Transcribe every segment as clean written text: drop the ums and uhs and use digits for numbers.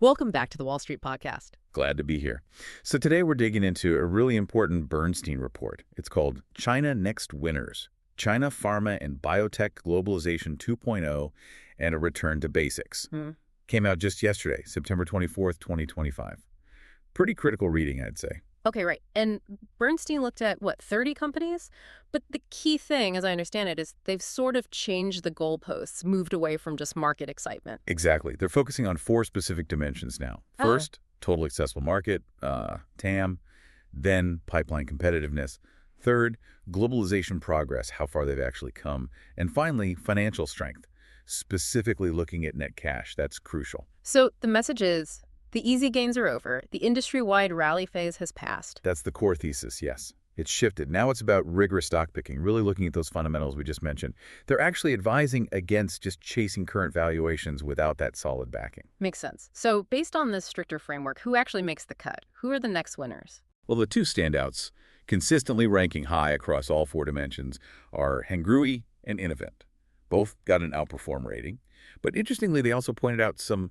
Welcome back to the Wall Street Podcast. Glad to be here. So today we're digging into a really important Bernstein report. It's called China Next Winners, China, Pharma, and Biotech Globalization 2.0 and a Return to Basics. Came out just yesterday, September 24th, 2025. Pretty critical reading, I'd say. Okay, right. And Bernstein looked at, 30 companies? But the key thing, as I understand it, is they've sort of changed the goalposts, moved away from just market excitement. Exactly. They're focusing on four specific dimensions now. First, total accessible market, TAM. Then, pipeline competitiveness. Third, globalization progress, how far they've actually come. And finally, financial strength, specifically looking at net cash. That's crucial. So the message is, the easy gains are over. The industry-wide rally phase has passed. That's the core thesis, yes. It's shifted. Now it's about rigorous stock picking, really looking at those fundamentals we just mentioned. They're actually advising against just chasing current valuations without that solid backing. Makes sense. So based on this stricter framework, who actually makes the cut? Who are the next winners? Well, the two standouts, consistently ranking high across all four dimensions, are Hengrui and Innovent. Both got an outperform rating. But interestingly, they also pointed out some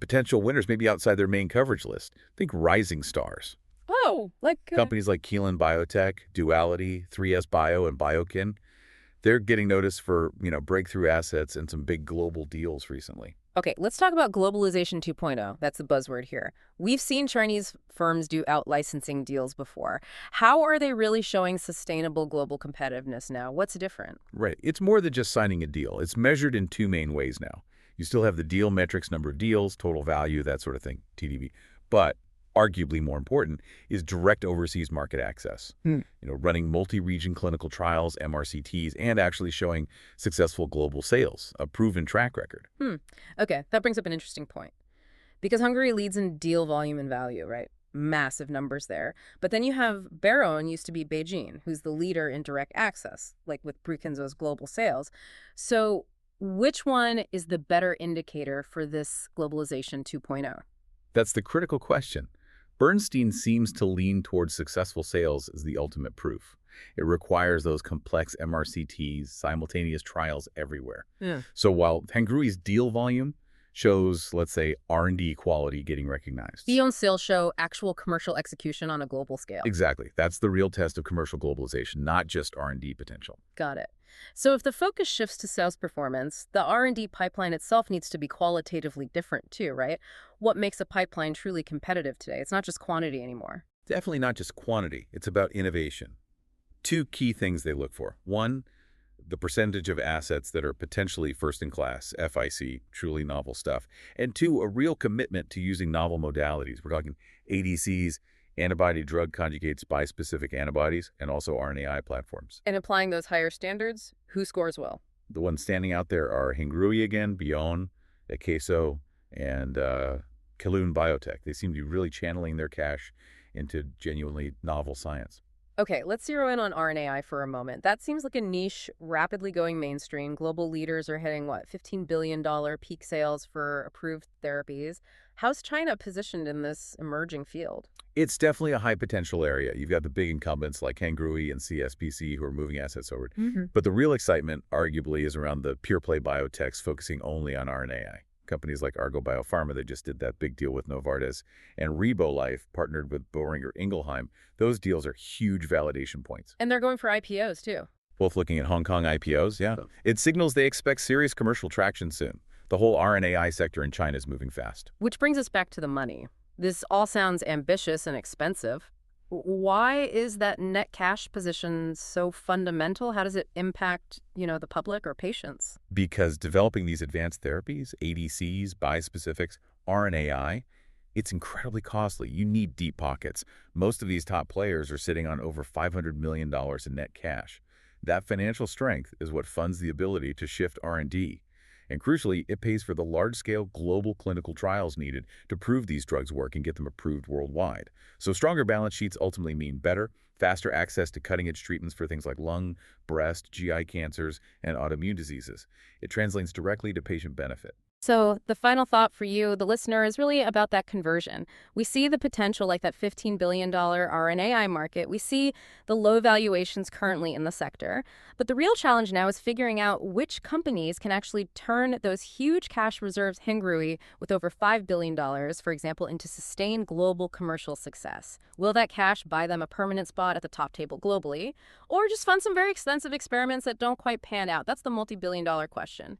potential winners maybe outside their main coverage list. Think rising stars. Oh, Companies like Kelun-Biotech, Duality, 3S Bio, and Biokin, they're getting noticed for, breakthrough assets and some big global deals recently. Okay, let's talk about Globalization 2.0. That's the buzzword here. We've seen Chinese firms do out-licensing deals before. How are they really showing sustainable global competitiveness now? What's different? Right. It's more than just signing a deal. It's measured in two main ways now. You still have the deal metrics, number of deals, total value, that sort of thing, TDV. But arguably more important is direct overseas market access. Running multi-region clinical trials, MRCTs, and actually showing successful global sales, a proven track record. Okay, that brings up an interesting point. Because Hungary leads in deal volume and value, right? Massive numbers there. But then you have Baron, used to be BeiGene, who's the leader in direct access, like with Brukinso's global sales. So which one is the better indicator for this Globalization 2.0? That's the critical question. Bernstein seems to lean towards successful sales as the ultimate proof. It requires those complex MRCTs, simultaneous trials everywhere. So while Hengrui's deal volume shows, let's say, R&D quality getting recognized. Beyond sales show actual commercial execution on a global scale. Exactly. That's the real test of commercial globalization, not just R&D potential. Got it. So if the focus shifts to sales performance, the R&D pipeline itself needs to be qualitatively different too, right? What makes a pipeline truly competitive today? It's not just quantity anymore. Definitely not just quantity. It's about innovation. Two key things they look for. One, the percentage of assets that are potentially first-in-class, FIC, truly novel stuff. And two, a real commitment to using novel modalities. We're talking ADCs, antibody-drug conjugates, bispecific antibodies, and also RNAi platforms. And applying those higher standards, who scores well? The ones standing out there are Hengrui again, BeiGene, Akeso, and Kelun-Biotech. They seem to be really channeling their cash into genuinely novel science. Okay, let's zero in on RNAi for a moment. That seems like a niche, rapidly going mainstream. Global leaders are hitting, $15 billion peak sales for approved therapies. How's China positioned in this emerging field? It's definitely a high potential area. You've got the big incumbents like Hengrui and CSPC who are moving assets over. But the real excitement, arguably, is around the pure play biotechs focusing only on RNAi. Companies like Argo Biopharma that just did that big deal with Novartis, and Life partnered with Boehringer Ingelheim. Those deals are huge validation points. And they're going for IPOs, too. Both looking at Hong Kong IPOs, yeah. It signals they expect serious commercial traction soon. The whole RNAi sector in China is moving fast. Which brings us back to the money. This all sounds ambitious and expensive. Why is that net cash position so fundamental? How does it impact, the public or patients? Because developing these advanced therapies, ADCs, bispecifics, RNAi, it's incredibly costly. You need deep pockets. Most of these top players are sitting on over $500 million in net cash. That financial strength is what funds the ability to shift R&D. And crucially, it pays for the large-scale global clinical trials needed to prove these drugs work and get them approved worldwide. So stronger balance sheets ultimately mean better, faster access to cutting-edge treatments for things like lung, breast, GI cancers, and autoimmune diseases. It translates directly to patient benefit. So, the final thought for you, the listener, is really about that conversion. We see the potential, like that $15 billion RNAi market. We see the low valuations currently in the sector. But the real challenge now is figuring out which companies can actually turn those huge cash reserves, Hengrui, with over $5 billion, for example, into sustained global commercial success. Will that cash buy them a permanent spot at the top table globally? Or just fund some very extensive experiments that don't quite pan out? That's the multi-billion-dollar question.